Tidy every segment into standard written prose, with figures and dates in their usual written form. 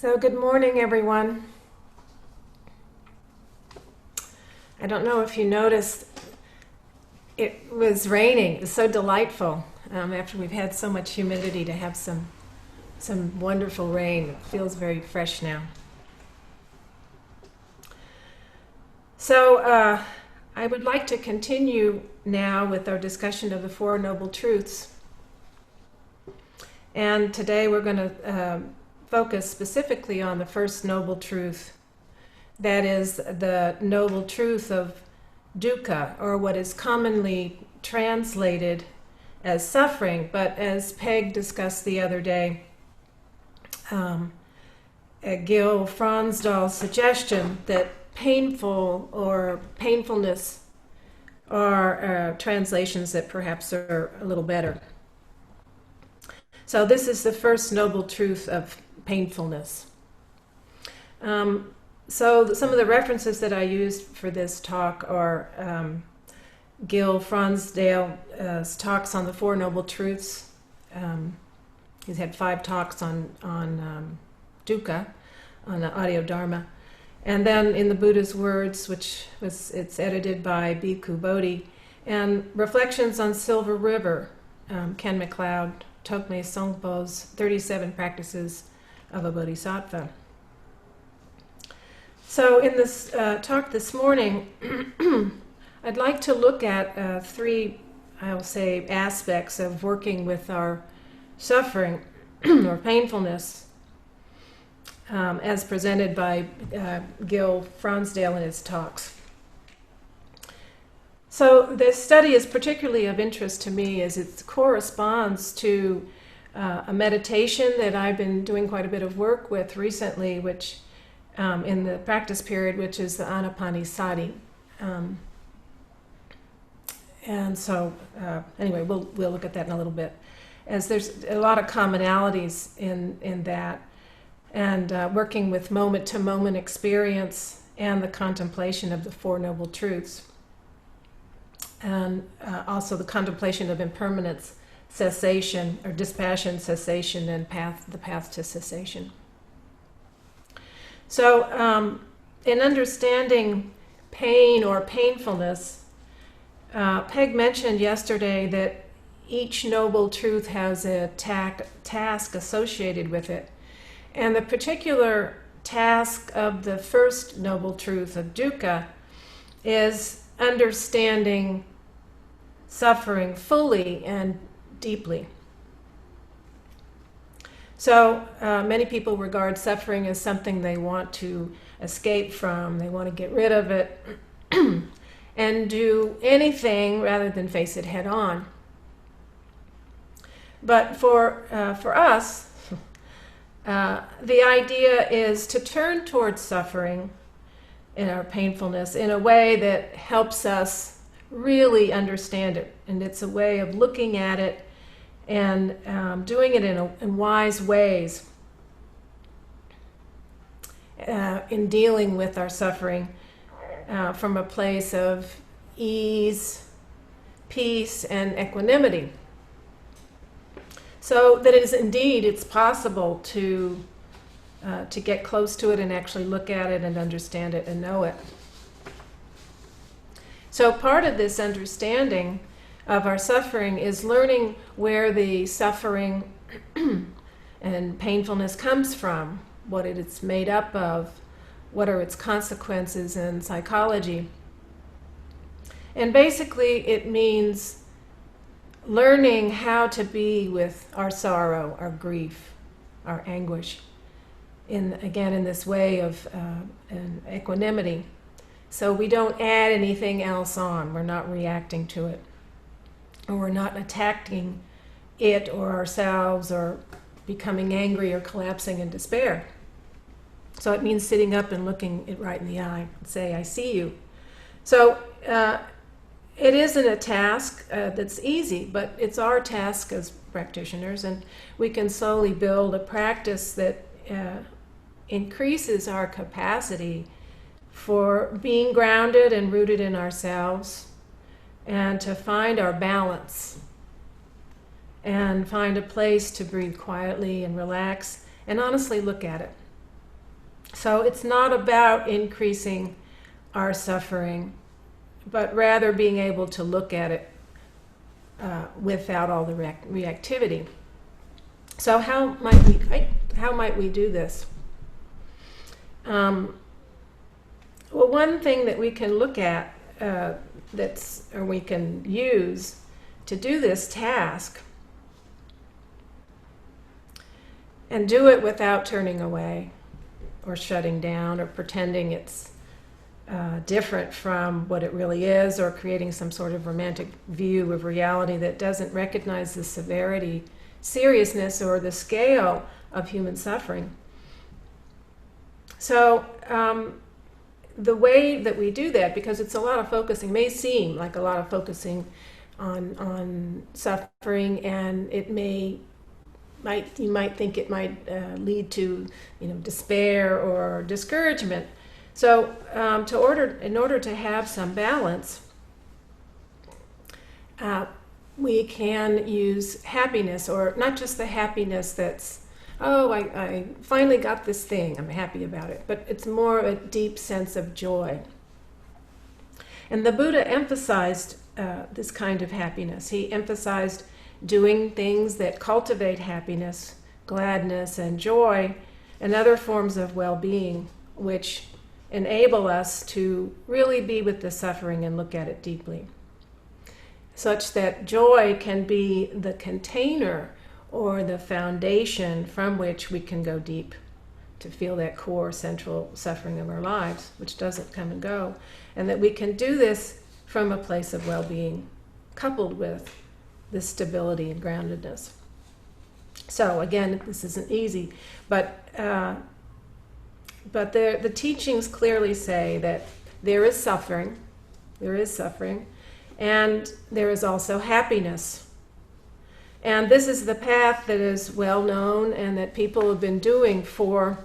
So good morning, everyone. I don't know if you noticed, it was raining. It was so delightful after we've had so much humidity to have some wonderful rain. It feels very fresh now. So I would like to continue now with our discussion of the Four Noble Truths. And today we're going to focus specifically on the first noble truth. That is the noble truth of dukkha, or what is commonly translated as suffering. But as Peg discussed the other day, Gil Fronsdal's suggestion that painful or painfulness are translations that perhaps are a little better. So this is the first noble truth of painfulness. So some of the references that I used for this talk are Gil Fronsdale's talks on the Four Noble Truths. He's had 5 talks on dukkha, on the audio Dharma. And then in the Buddha's Words, it's edited by Bhikkhu Bodhi, and Reflections on Silver River, Ken MacLeod, Tokme Songpo's 37 Practices of a Bodhisattva. So in this talk this morning, I'd like to look at 3, I'll say, aspects of working with our suffering or painfulness as presented by Gil Fronsdale in his talks. So this study is particularly of interest to me as it corresponds to a meditation that I've been doing quite a bit of work with recently, which in the practice period, which is the Anapanasati. And so anyway, we'll look at that in a little bit, as there's a lot of commonalities in that, and working with moment-to-moment experience and the contemplation of the Four Noble Truths, and also the contemplation of impermanence, cessation, or dispassion, cessation, and the path to cessation. So in understanding pain or painfulness, Peg mentioned yesterday that each noble truth has a task associated with it. And the particular task of the first noble truth of dukkha is understanding suffering fully and deeply. So many people regard suffering as something they want to escape from, they want to get rid of it, and do anything rather than face it head on. But for us, the idea is to turn towards suffering and our painfulness in a way that helps us really understand it. And it's a way of looking at it and doing it in wise ways in dealing with our suffering from a place of ease, peace, and equanimity. So that it's possible to get close to it and actually look at it and understand it and know it. So part of this understanding of our suffering is learning where the suffering and painfulness comes from, what it's made up of, what are its consequences in psychology. And basically it means learning how to be with our sorrow, our grief, our anguish, in this way of an equanimity. So we don't add anything else on. We're not reacting to it, or we're not attacking it or ourselves, or becoming angry or collapsing in despair. So it means sitting up and looking it right in the eye and say, I see you. So it isn't a task that's easy, but it's our task as practitioners, and we can slowly build a practice that increases our capacity for being grounded and rooted in ourselves, and to find our balance and find a place to breathe quietly and relax and honestly look at it. So it's not about increasing our suffering, but rather being able to look at it without all the reactivity. So how might we do this? Well, one thing that we can look at or we can use to do this task, and do it without turning away or shutting down or pretending it's different from what it really is, or creating some sort of romantic view of reality that doesn't recognize the severity, seriousness, or the scale of human suffering. So the way that we do that, because it's a lot of focusing, may seem like a lot of focusing on suffering, and it you might think it might lead to, despair or discouragement. So in order to have some balance, we can use happiness, or not just the happiness that's, I finally got this thing, I'm happy about it, but it's more a deep sense of joy. And the Buddha emphasized this kind of happiness. He emphasized doing things that cultivate happiness, gladness, and joy, and other forms of well-being, which enable us to really be with the suffering and look at it deeply, such that joy can be the container or the foundation from which we can go deep to feel that core central suffering of our lives, which doesn't come and go, and that we can do this from a place of well-being coupled with this stability and groundedness. So again, this isn't easy, but the teachings clearly say that there is suffering, and there is also happiness. And this is the path that is well known and that people have been doing for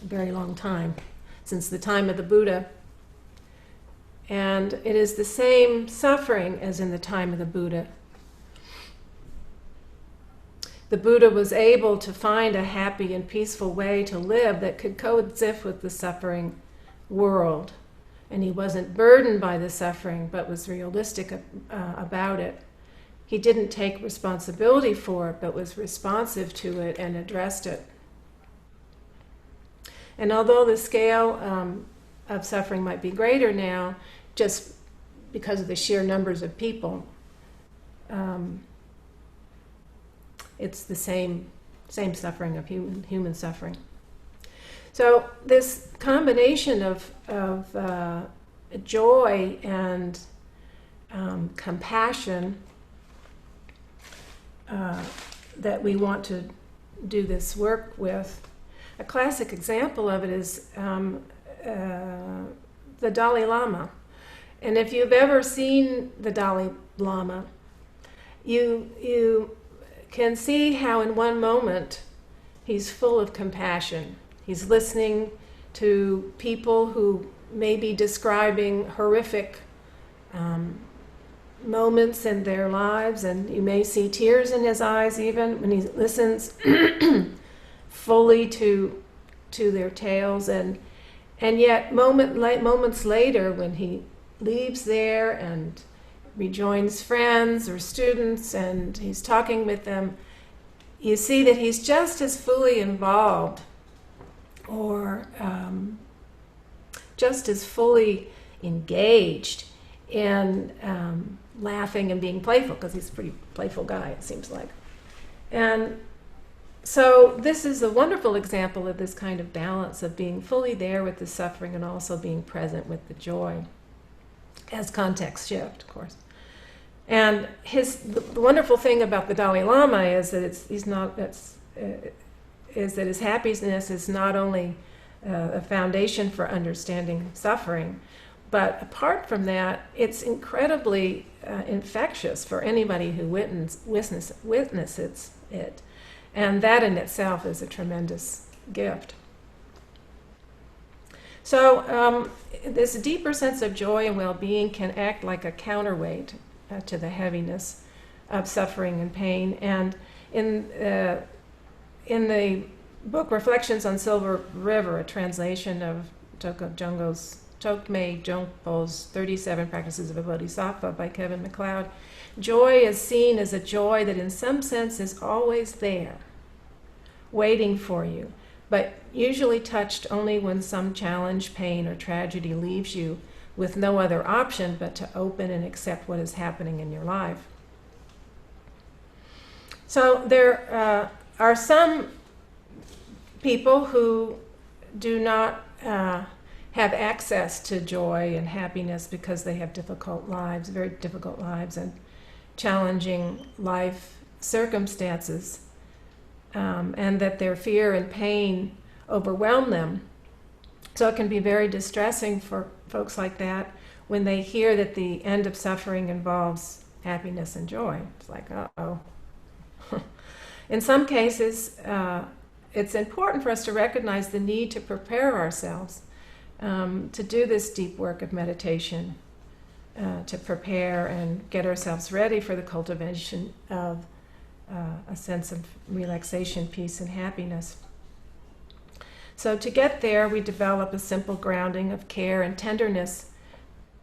a very long time, since the time of the Buddha. And it is the same suffering as in the time of the Buddha. The Buddha was able to find a happy and peaceful way to live that could coexist with the suffering world. And he wasn't burdened by the suffering, but was realistic about it. He didn't take responsibility for it, but was responsive to it and addressed it. And although the scale of suffering might be greater now, just because of the sheer numbers of people, it's the same suffering of human suffering. So this combination of joy and compassion that we want to do this work with, a classic example of it is the Dalai Lama. And if you've ever seen the Dalai Lama, you can see how in one moment he's full of compassion. He's listening to people who may be describing horrific moments in their lives, and you may see tears in his eyes even when he listens fully to their tales, and yet moments later, when he leaves there and rejoins friends or students and he's talking with them, you see that he's just as fully involved, or just as fully engaged in laughing and being playful, because he's a pretty playful guy, it seems like. And so this is a wonderful example of this kind of balance of being fully there with the suffering and also being present with the joy, as context shift, of course. And the wonderful thing about the Dalai Lama is that his happiness is not only a foundation for understanding suffering, but apart from that, it's incredibly infectious for anybody who witnesses it. And that in itself is a tremendous gift. So this deeper sense of joy and well-being can act like a counterweight to the heaviness of suffering and pain. And in the book Reflections on Silver River, a translation of Tokmei Jongpo's 37 Practices of a Bodhisattva by Kevin MacLeod, joy is seen as a joy that in some sense is always there, waiting for you, but usually touched only when some challenge, pain, or tragedy leaves you with no other option but to open and accept what is happening in your life. So there are some people who do not have access to joy and happiness because they have difficult lives, very difficult lives, and challenging life circumstances, and that their fear and pain overwhelm them. So it can be very distressing for folks like that when they hear that the end of suffering involves happiness and joy. It's like, uh-oh. In some cases, it's important for us to recognize the need to prepare ourselves to do this deep work of meditation, to prepare and get ourselves ready for the cultivation of a sense of relaxation, peace, and happiness. So to get there, we develop a simple grounding of care and tenderness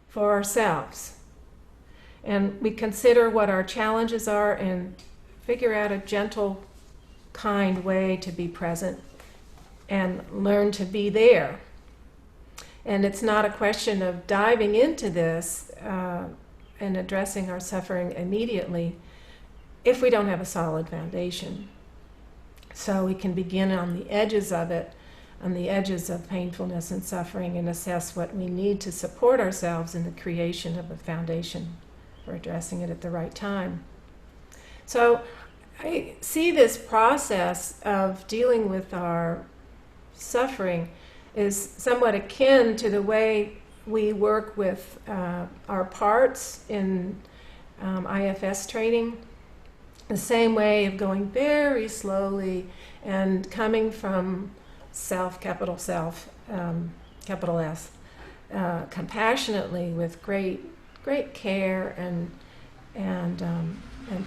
for ourselves. And we consider what our challenges are and figure out a gentle, kind way to be present and learn to be there. And it's not a question of diving into this and addressing our suffering immediately if we don't have a solid foundation. So we can begin on the edges of it, on the edges of painfulness and suffering, and assess what we need to support ourselves in the creation of a foundation for addressing it at the right time. So I see this process of dealing with our suffering is somewhat akin to the way we work with our parts in IFS training. The same way of going very slowly and coming from self, capital S, compassionately with great care and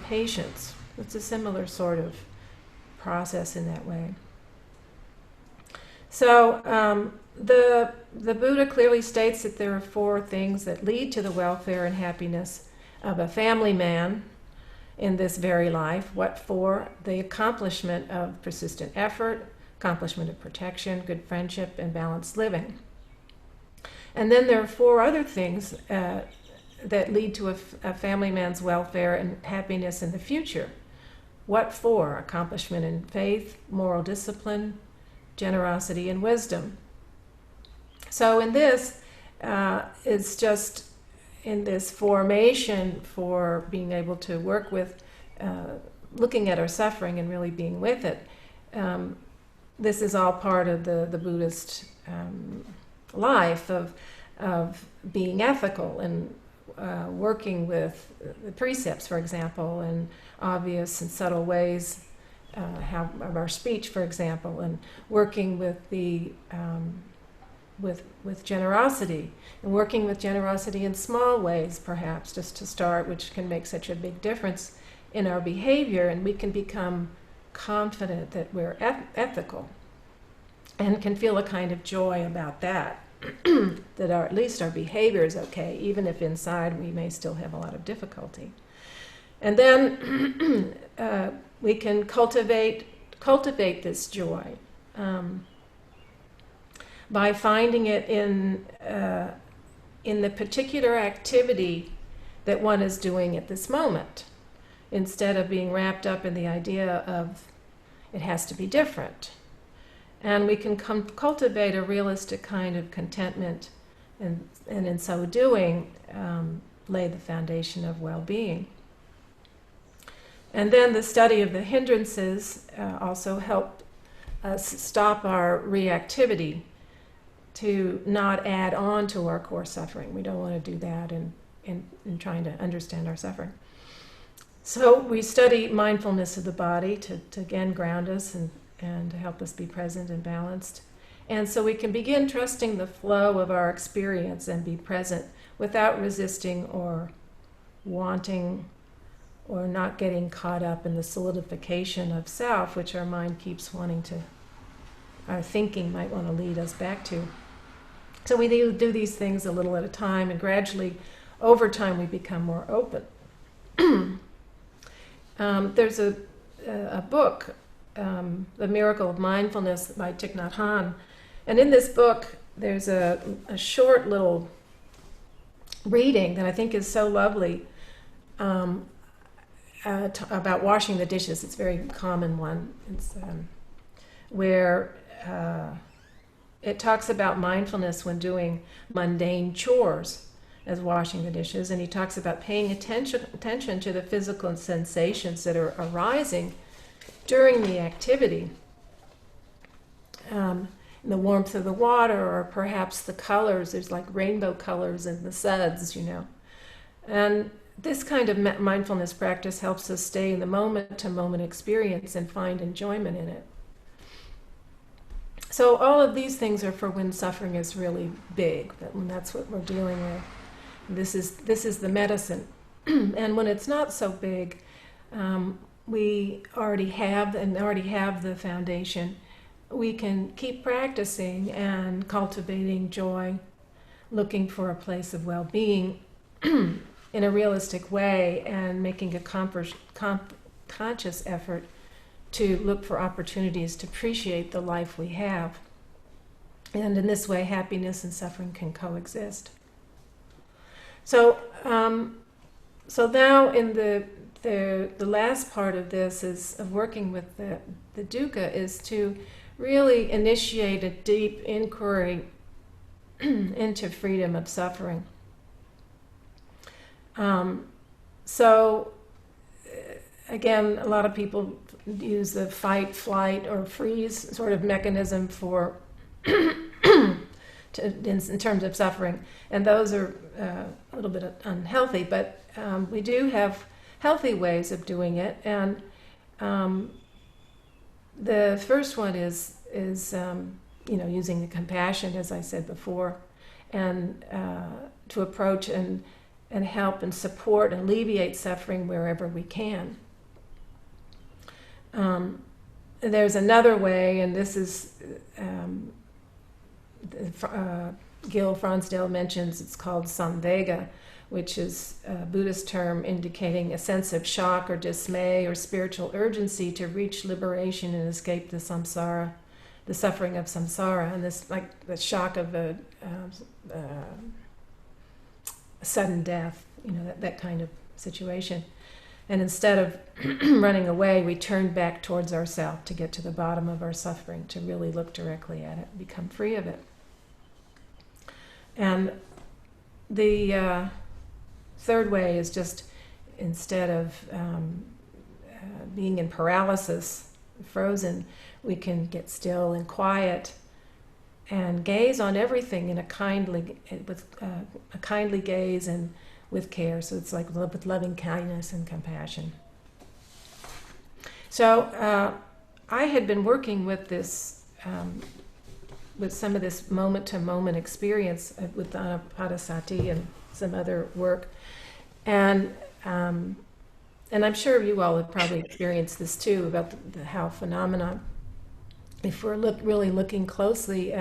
patience. It's a similar sort of process in that way. So the Buddha clearly states that there are 4 things that lead to the welfare and happiness of a family man in this very life. What 4? The accomplishment of persistent effort, accomplishment of protection, good friendship, and balanced living. And then there are 4 other things that lead to a family man's welfare and happiness in the future. What 4? Accomplishment in faith, moral discipline, generosity, and wisdom. So in this, it's just in this formation for being able to work with looking at our suffering and really being with it. This is all part of the Buddhist life of being ethical and working with the precepts, for example, in obvious and subtle ways of our speech, for example, and working with the with generosity, and working with generosity in small ways, perhaps, just to start, which can make such a big difference in our behavior, and we can become confident that we're ethical and can feel a kind of joy about that, that at least our behavior is okay, even if inside we may still have a lot of difficulty. And then we can cultivate this joy by finding it in the particular activity that one is doing at this moment, instead of being wrapped up in the idea of it has to be different. And we can cultivate a realistic kind of contentment, and in so doing, lay the foundation of well-being. And then the study of the hindrances also help us stop our reactivity to not add on to our core suffering. We don't want to do that in trying to understand our suffering. So we study mindfulness of the body to again ground us and to help us be present and balanced. And so we can begin trusting the flow of our experience and be present without resisting or wanting or not getting caught up in the solidification of self, which our mind keeps wanting to our thinking might want to lead us back to. So we do these things a little at a time, and gradually, over time, we become more open. There's a book, The Miracle of Mindfulness by Thich Nhat Hanh, and in this book, there's a short little reading that I think is so lovely about washing the dishes. It's a very common one. It's where it talks about mindfulness when doing mundane chores, as washing the dishes, and he talks about paying attention to the physical sensations that are arising during the activity. The warmth of the water, or perhaps the colors. There's like rainbow colors in the suds, And this kind of mindfulness practice helps us stay in the moment-to-moment experience and find enjoyment in it. So all of these things are for when suffering is really big, and that's what we're dealing with. This is the medicine. And when it's not so big, we already have the foundation. We can keep practicing and cultivating joy, looking for a place of well-being in a realistic way, and making a conscious effort to look for opportunities to appreciate the life we have. And in this way, happiness and suffering can coexist. So now in the last part of this of working with the dukkha is to really initiate a deep inquiry into freedom of suffering. Again, a lot of people use the fight, flight, or freeze sort of mechanism for in terms of suffering, and those are a little bit unhealthy, but we do have healthy ways of doing it, and the first one is using the compassion, as I said before, and to approach and help and support and alleviate suffering wherever we can. There's another way, and this is Gil Fronsdale mentions, it's called samvega, which is a Buddhist term indicating a sense of shock or dismay or spiritual urgency to reach liberation and escape the samsara, the suffering of samsara, and this, like the shock of a sudden death, that kind of situation. And instead of running away, we turn back towards ourselves to get to the bottom of our suffering, to really look directly at it, become free of it. And the third way is just, instead of being in paralysis, frozen, we can get still and quiet and gaze on everything in a kindly gaze and with care. So it's like with loving kindness and compassion. So I had been working with this, with some of this moment-to-moment experience with Anapanasati and some other work, and I'm sure you all have probably experienced this too, about how phenomena, if we're really looking closely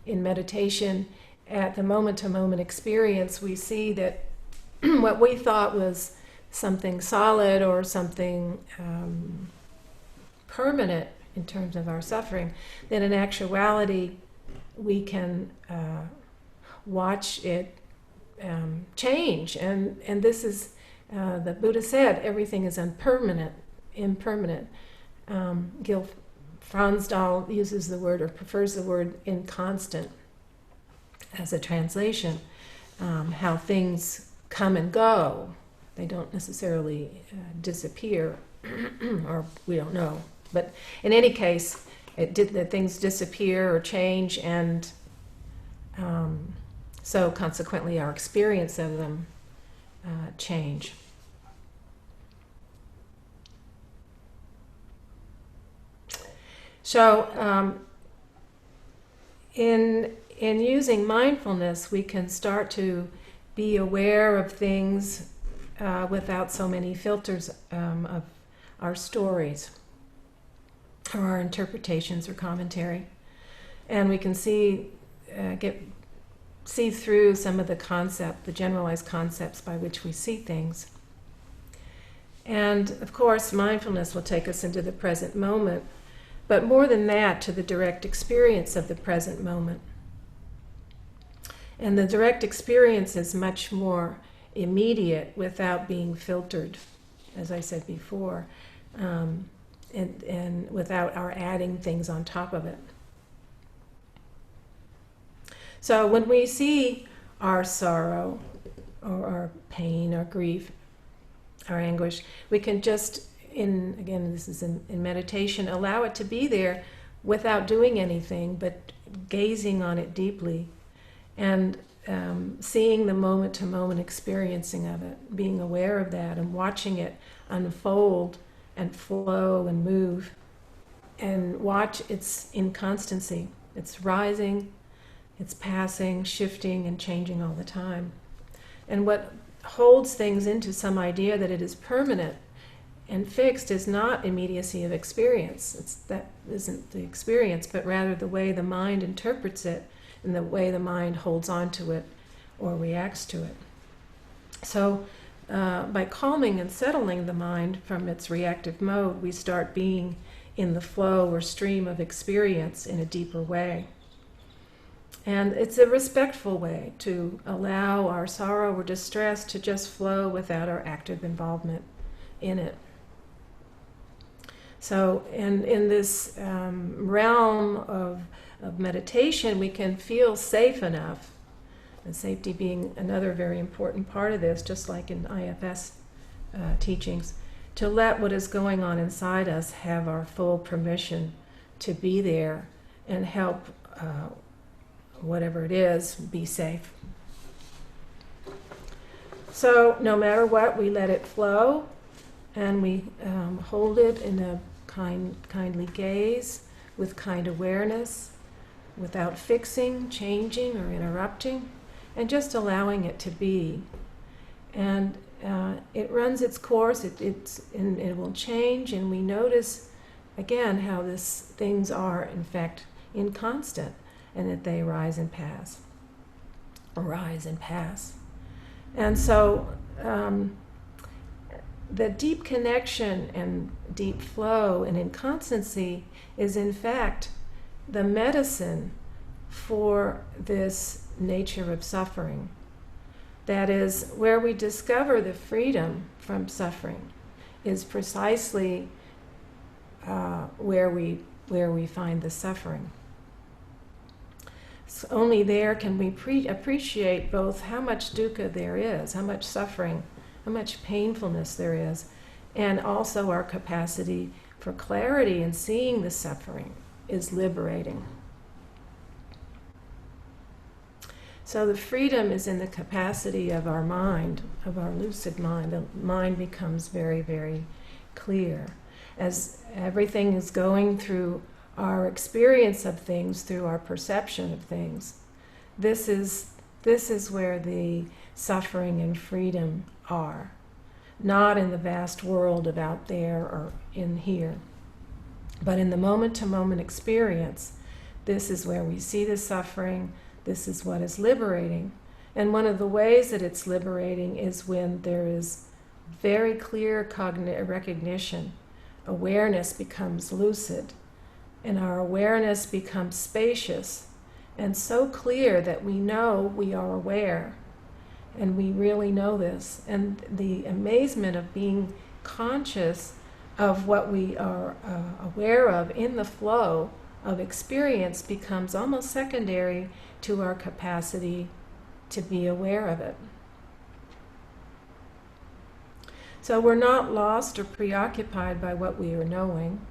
in meditation at the moment-to-moment experience, we see that what we thought was something solid or something permanent in terms of our suffering, that in actuality we can watch it change. And this is, the Buddha said, everything is impermanent. Gil Fronsdal uses the word, or prefers the word, inconstant as a translation. How things come and go. They don't necessarily disappear, or we don't know. But in any case, that things disappear or change, and so consequently our experience of them change. So in using mindfulness, we can start to be aware of things without so many filters of our stories or our interpretations or commentary. And we can see through some of the generalized concepts by which we see things. And of course, mindfulness will take us into the present moment, but more than that, to the direct experience of the present moment. And the direct experience is much more immediate without being filtered, as I said before, and without our adding things on top of it. So when we see our sorrow, or our pain, our grief, our anguish, we can just, again, this is in meditation, allow it to be there without doing anything, but gazing on it deeply and seeing the moment-to-moment experiencing of it, being aware of that and watching it unfold and flow and move, and watch its inconstancy. It's rising, it's passing, shifting, and changing all the time. And what holds things into some idea that it is permanent and fixed is not immediacy of experience. That isn't the experience, but rather the way the mind interprets it and the way the mind holds on to it or reacts to it. So by calming and settling the mind from its reactive mode, we start being in the flow or stream of experience in a deeper way. And it's a respectful way to allow our sorrow or distress to just flow without our active involvement in it. So in this realm of meditation, we can feel safe enough, and safety being another very important part of this, just like in IFS teachings, to let what is going on inside us have our full permission to be there and help whatever it is be safe. So no matter what, we let it flow, and we hold it in a kindly gaze with kind awareness, without fixing, changing, or interrupting, and just allowing it to be. And it runs its course, and it will change, and we notice again how things are in fact inconstant, and that they rise and pass. And so the deep connection and deep flow and inconstancy is in fact the medicine for this nature of suffering. That is, where we discover the freedom from suffering is precisely where we find the suffering. So only there can we appreciate both how much dukkha there is, how much suffering, how much painfulness there is, and also our capacity for clarity in seeing the suffering is liberating. So the freedom is in the capacity of our mind, of our lucid mind. The mind becomes very, very clear. As everything is going through our experience of things, through our perception of things, this is where the suffering and freedom are. Not in the vast world of out there or in here, but in the moment-to-moment experience, this is where we see the suffering. This is what is liberating. And one of the ways that it's liberating is when there is very clear cognitive recognition. Awareness becomes lucid, and our awareness becomes spacious and so clear that we know we are aware, and we really know this. And the amazement of being conscious of what we are aware of in the flow of experience becomes almost secondary to our capacity to be aware of it. So we're not lost or preoccupied by what we are knowing.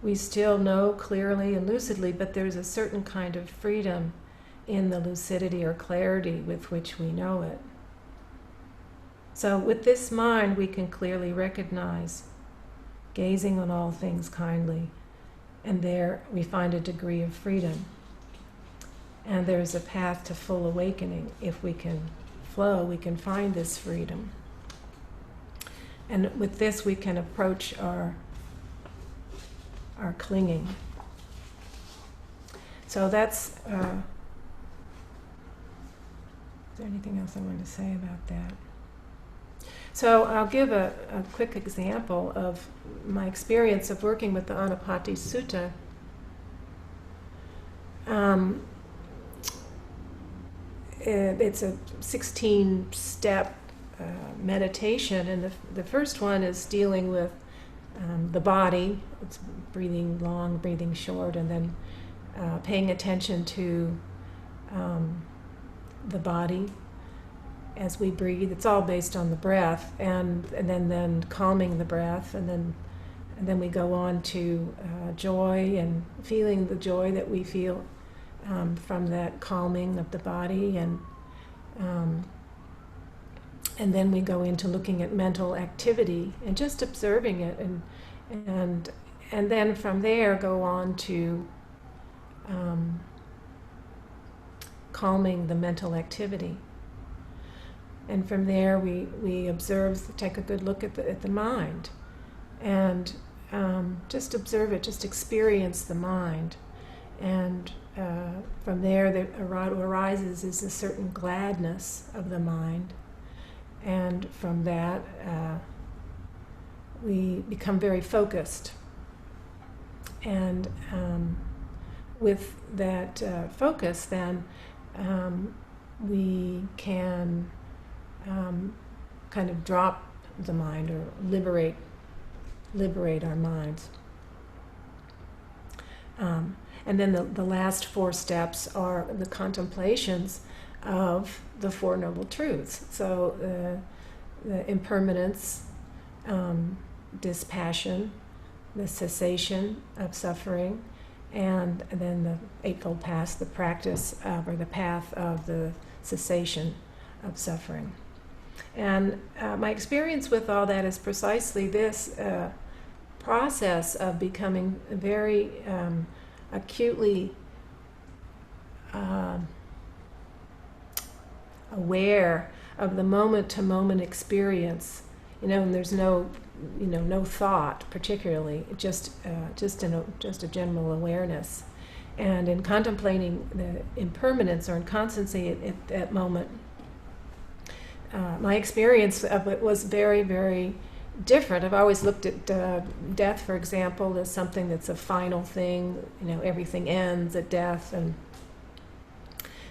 We still know clearly and lucidly, but there's a certain kind of freedom in the lucidity or clarity with which we know it. So with this mind, we can clearly recognize, gazing on all things kindly, and there we find a degree of freedom. And there's a path to full awakening. If we can flow, we can find this freedom. And with this, we can approach our clinging. So that's, is there anything else I wanted to say about that? So I'll give a quick example of my experience of working with the Anapati Sutta. It's a 16-step meditation, and the first one is dealing with the body. It's breathing long, breathing short, and then paying attention to the body as we breathe. It's all based on the breath, and then calming the breath, and then we go on to joy and feeling the joy that we feel from that calming of the body, and then we go into looking at mental activity and just observing it, and then from there go on to calming the mental activity. And from there we observe, take a good look at the mind, and just observe it, just experience the mind. And from there, what arises is a certain gladness of the mind. And from that, we become very focused. And with that focus, then we can kind of drop the mind, or liberate our minds. And then the last 4 steps are the contemplations of the Four Noble Truths. So the impermanence, dispassion, the cessation of suffering, and then the Eightfold Path, the practice of, or the path of the cessation of suffering. And my experience with all that is precisely this process of becoming very acutely aware of the moment-to-moment experience, and there's no thought particularly, just a general awareness. And in contemplating the impermanence or inconstancy at that moment, my experience of it was very, very different. I've always looked at death, for example, as something that's a final thing. Everything ends at death.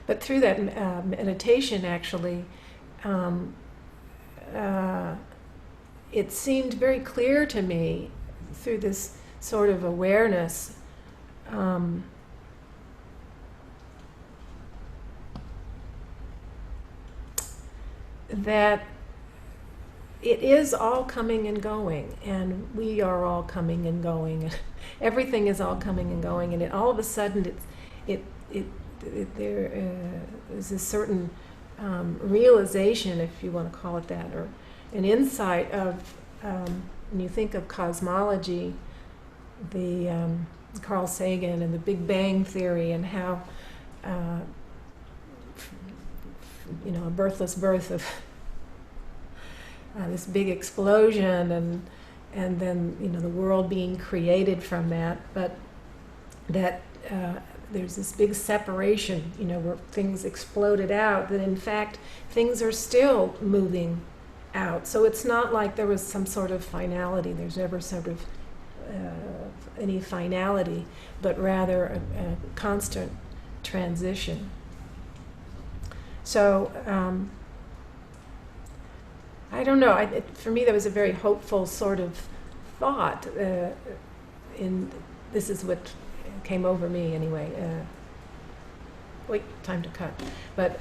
But through that meditation, actually, it seemed very clear to me, through this sort of awareness, that it is all coming and going, and we are all coming and going. Everything is all coming and going, and all of a sudden, there is a certain realization, if you want to call it that, or an insight of, when you think of cosmology, the Carl Sagan and the Big Bang Theory, and how a birthless birth of this big explosion, and then the world being created from that, but that there's this big separation, where things exploded out, that in fact things are still moving out. So it's not like there was some sort of finality. There's never sort of any finality, but rather a constant transition. So I don't know. For me, that was a very hopeful sort of thought. This is what came over me anyway. Wait, time to cut. But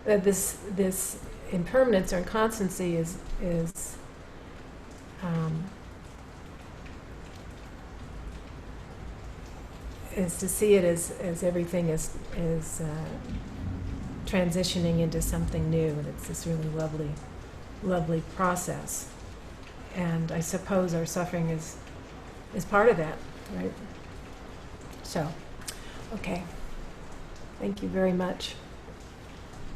this impermanence or inconstancy is to see it as everything is transitioning into something new, and it's this really lovely process. And I suppose our suffering is part of that, right? So, okay. Thank you very much.